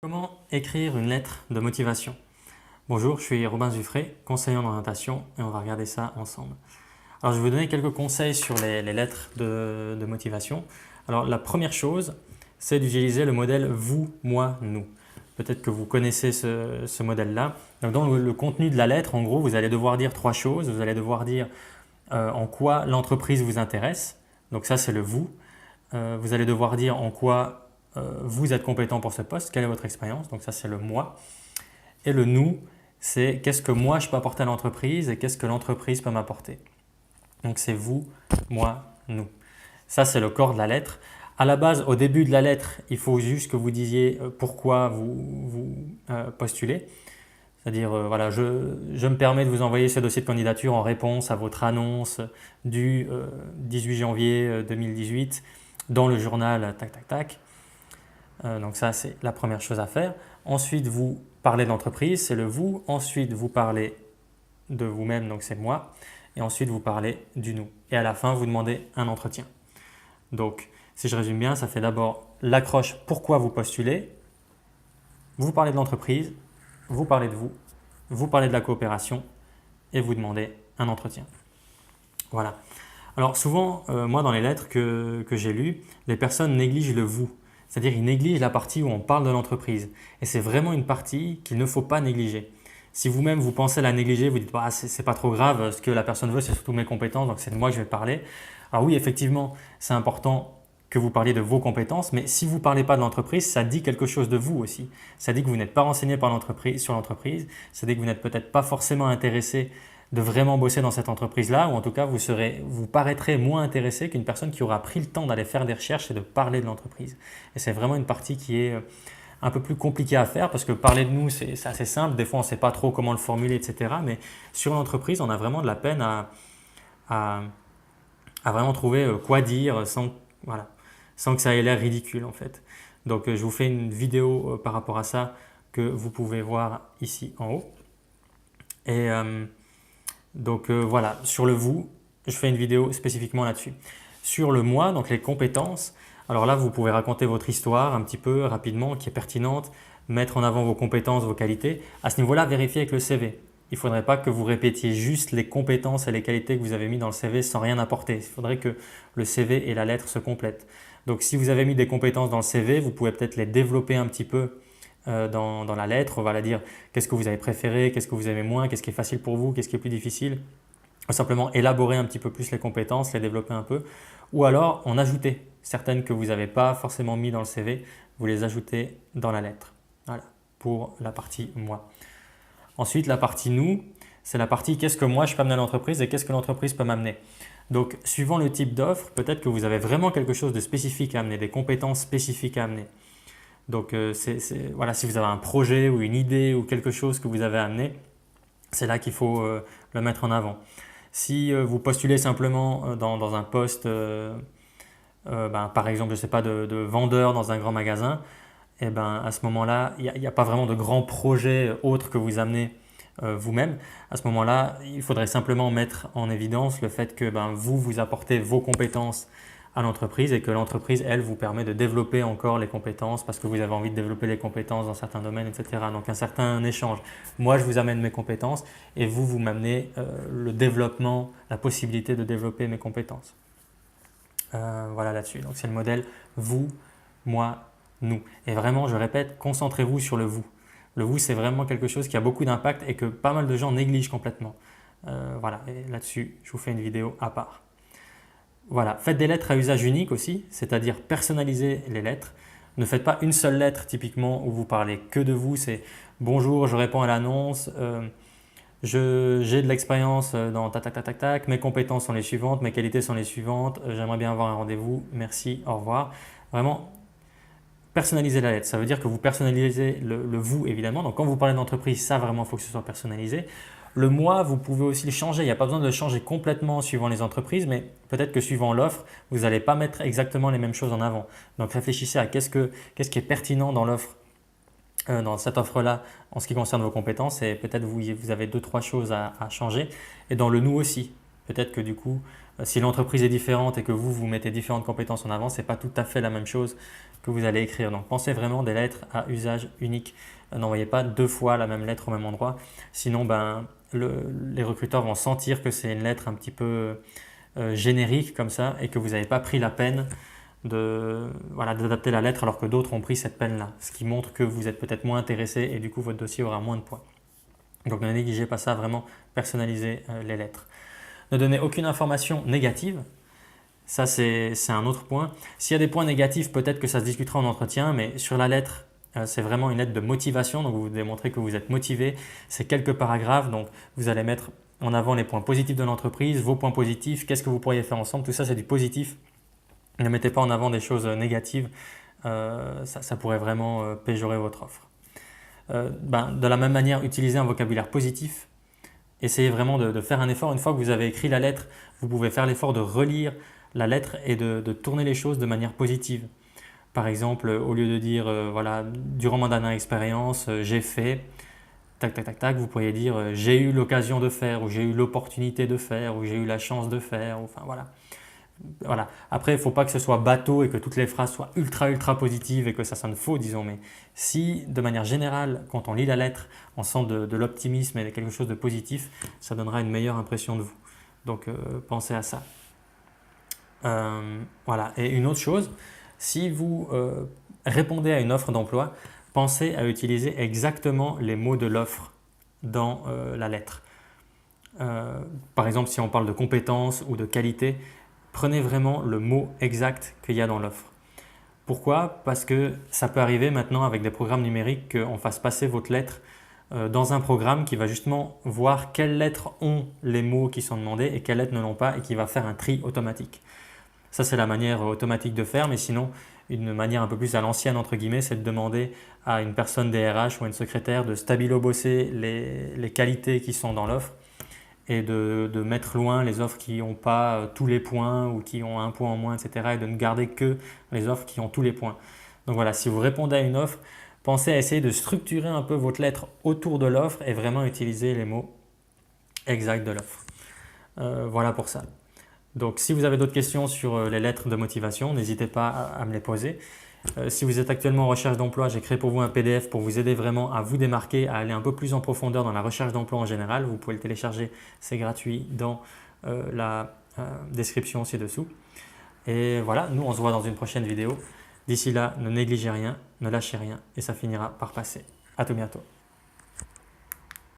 Comment écrire une lettre de motivation? Bonjour, je suis Robin Zuffré, conseiller en orientation et on va regarder ça ensemble. Alors je vais vous donner quelques conseils sur les lettres de motivation. Alors la première chose, c'est d'utiliser le modèle vous, moi, nous. Peut-être que vous connaissez ce modèle-là. Donc dans le contenu de la lettre, en gros, vous allez devoir dire trois choses. Vous allez devoir dire en quoi l'entreprise vous intéresse. Donc ça, c'est le vous. Vous allez devoir dire en quoi vous êtes compétent pour ce poste, quelle est votre expérience. Donc ça, c'est le moi. Et le nous, c'est qu'est-ce que moi je peux apporter à l'entreprise et qu'est-ce que l'entreprise peut m'apporter. Donc c'est vous, moi, nous. Ça, c'est le corps de la lettre. À la base, au début de la lettre, il faut juste que vous disiez pourquoi vous postulez. C'est-à-dire, voilà, je me permets de vous envoyer ce dossier de candidature en réponse à votre annonce du 18 janvier 2018 dans le journal tac tac tac. Donc ça, c'est la première chose à faire. Ensuite, vous parlez de l'entreprise, c'est le vous. Ensuite, vous parlez de vous-même, donc c'est moi. Et ensuite, vous parlez du nous. Et à la fin, vous demandez un entretien. Donc, si je résume bien, ça fait d'abord l'accroche pourquoi vous postulez. Vous parlez de l'entreprise, vous parlez de vous parlez de la coopération et vous demandez un entretien. Voilà. Alors souvent, moi dans les lettres que j'ai lues, les personnes négligent le vous. C'est-à-dire ils négligent la partie où on parle de l'entreprise. Et c'est vraiment une partie qu'il ne faut pas négliger. Si vous-même vous pensez la négliger, vous dites bah, c'est pas trop grave, ce que la personne veut c'est surtout mes compétences, donc c'est de moi que je vais parler. Alors oui, effectivement, c'est important que vous parliez de vos compétences, mais si vous ne parlez pas de l'entreprise, ça dit quelque chose de vous aussi. Ça dit que vous n'êtes pas renseigné sur l'entreprise, ça dit que vous n'êtes peut-être pas forcément intéressé de vraiment bosser dans cette entreprise-là, ou en tout cas vous paraîtrez moins intéressé qu'une personne qui aura pris le temps d'aller faire des recherches et de parler de l'entreprise. Et c'est vraiment une partie qui est un peu plus compliquée à faire parce que parler de nous, c'est assez simple. Des fois, on ne sait pas trop comment le formuler, etc. Mais sur l'entreprise, on a vraiment de la peine à, à vraiment trouver quoi dire voilà, sans que ça ait l'air ridicule en fait. Donc je vous fais une vidéo par rapport à ça que vous pouvez voir ici en haut. Et donc voilà, sur le vous, je fais une vidéo spécifiquement là-dessus. Sur le moi, donc les compétences, alors là vous pouvez raconter votre histoire un petit peu rapidement qui est pertinente, mettre en avant vos compétences, vos qualités. À ce niveau-là, vérifiez avec le CV. Il ne faudrait pas que vous répétiez juste les compétences et les qualités que vous avez mis dans le CV sans rien apporter. Il faudrait que le CV et la lettre se complètent. Donc si vous avez mis des compétences dans le CV, vous pouvez peut-être les développer un petit peu dans la lettre. On va la dire qu'est-ce que vous avez préféré, qu'est-ce que vous aimez moins, qu'est-ce qui est facile pour vous, qu'est-ce qui est plus difficile. Simplement élaborer un petit peu plus les compétences, les développer un peu. Ou alors en ajouter certaines que vous n'avez pas forcément mis dans le CV, vous les ajoutez dans la lettre. Voilà, pour la partie moi. Ensuite, la partie nous, c'est la partie qu'est-ce que moi je peux amener à l'entreprise et qu'est-ce que l'entreprise peut m'amener. Donc, suivant le type d'offre, peut-être que vous avez vraiment quelque chose de spécifique à amener, des compétences spécifiques à amener. Donc, voilà, si vous avez un projet ou une idée ou quelque chose que vous avez à amener, c'est là qu'il faut le mettre en avant. Si vous postulez simplement dans un poste, par exemple, je sais pas, de vendeur dans un grand magasin, et ben, à ce moment-là, il n'y a pas vraiment de grands projets autres que vous amenez vous-même. À ce moment-là, il faudrait simplement mettre en évidence le fait que ben, vous apportez vos compétences à l'entreprise et que l'entreprise, elle, vous permet de développer encore les compétences parce que vous avez envie de développer les compétences dans certains domaines, etc. Donc un certain échange. Moi, je vous amène mes compétences et vous m'amenez le développement, la possibilité de développer mes compétences. Voilà là-dessus. Donc c'est le modèle vous, moi, nous. Et vraiment, je répète, concentrez-vous sur le vous. Le vous, c'est vraiment quelque chose qui a beaucoup d'impact et que pas mal de gens négligent complètement. Voilà, et là-dessus, je vous fais une vidéo à part. Voilà, faites des lettres à usage unique aussi, c'est-à-dire personnalisez les lettres. Ne faites pas une seule lettre typiquement où vous parlez que de vous, c'est bonjour, je réponds à l'annonce, j'ai de l'expérience dans tac tac tac tac tac, mes compétences sont les suivantes, mes qualités sont les suivantes, j'aimerais bien avoir un rendez-vous, merci, au revoir. Vraiment, personnaliser la lettre, ça veut dire que vous personnalisez le vous évidemment. Donc quand vous parlez d'entreprise, ça vraiment, il faut que ce soit personnalisé. Le moi, vous pouvez aussi le changer. Il n'y a pas besoin de le changer complètement suivant les entreprises, mais peut-être que suivant l'offre, vous n'allez pas mettre exactement les mêmes choses en avant. Donc réfléchissez à qu'est-ce qui est pertinent dans l'offre, dans cette offre-là en ce qui concerne vos compétences et peut-être vous avez deux, trois choses à changer. Et dans le nous aussi. Peut-être que du coup, si l'entreprise est différente et que vous mettez différentes compétences en avant, ce n'est pas tout à fait la même chose que vous allez écrire. Donc pensez vraiment des lettres à usage unique. N'envoyez pas 2 fois la même lettre au même endroit. Sinon, les recruteurs vont sentir que c'est une lettre un petit peu générique comme ça et que vous n'avez pas pris la peine d'adapter la lettre alors que d'autres ont pris cette peine-là. Ce qui montre que vous êtes peut-être moins intéressé et du coup votre dossier aura moins de points. Donc ne négligez pas ça, vraiment personnalisez les lettres. Ne donnez aucune information négative. Ça, c'est un autre point. S'il y a des points négatifs, peut-être que ça se discutera en entretien, mais sur la lettre, c'est vraiment une lettre de motivation. Donc, vous démontrez que vous êtes motivé. C'est quelques paragraphes. Donc, vous allez mettre en avant les points positifs de l'entreprise, vos points positifs, qu'est-ce que vous pourriez faire ensemble. Tout ça, c'est du positif. Ne mettez pas en avant des choses négatives. Ça pourrait vraiment péjorer votre offre. De la même manière, utilisez un vocabulaire positif. Essayez vraiment de faire un effort. Une fois que vous avez écrit la lettre, vous pouvez faire l'effort de relire la lettre et de tourner les choses de manière positive. Par exemple, au lieu de dire voilà, durant ma dernière expérience, j'ai fait, tac, tac, tac, tac, vous pourriez dire j'ai eu l'occasion de faire, ou j'ai eu l'opportunité de faire, ou j'ai eu la chance de faire, enfin voilà. Voilà. Après, il ne faut pas que ce soit bateau et que toutes les phrases soient ultra, ultra positives et que ça sonne faux, disons. Mais si, de manière générale, quand on lit la lettre, on sent de l'optimisme et quelque chose de positif, ça donnera une meilleure impression de vous. Donc, pensez à ça. Voilà. Et une autre chose, si vous répondez à une offre d'emploi, pensez à utiliser exactement les mots de l'offre dans la lettre. Par exemple, si on parle de compétences ou de qualité, prenez vraiment le mot exact qu'il y a dans l'offre. Pourquoi? Parce que ça peut arriver maintenant avec des programmes numériques qu'on fasse passer votre lettre dans un programme qui va justement voir quelles lettres ont les mots qui sont demandés et quelles lettres ne l'ont pas et qui va faire un tri automatique. Ça, c'est la manière automatique de faire, mais sinon, une manière un peu plus à l'ancienne, entre guillemets, c'est de demander à une personne DRH ou à une secrétaire de stabilo-bosser les qualités qui sont dans l'offre et de mettre loin les offres qui n'ont pas tous les points ou qui ont un point en moins, etc. et de ne garder que les offres qui ont tous les points. Donc voilà, si vous répondez à une offre, pensez à essayer de structurer un peu votre lettre autour de l'offre et vraiment utiliser les mots exacts de l'offre. Voilà pour ça. Donc si vous avez d'autres questions sur les lettres de motivation, n'hésitez pas à me les poser. Si vous êtes actuellement en recherche d'emploi, j'ai créé pour vous un PDF pour vous aider vraiment à vous démarquer, à aller un peu plus en profondeur dans la recherche d'emploi en général. Vous pouvez le télécharger, c'est gratuit dans la description ci-dessous. Et voilà, nous on se voit dans une prochaine vidéo. D'ici là, ne négligez rien, ne lâchez rien et ça finira par passer. À tout bientôt.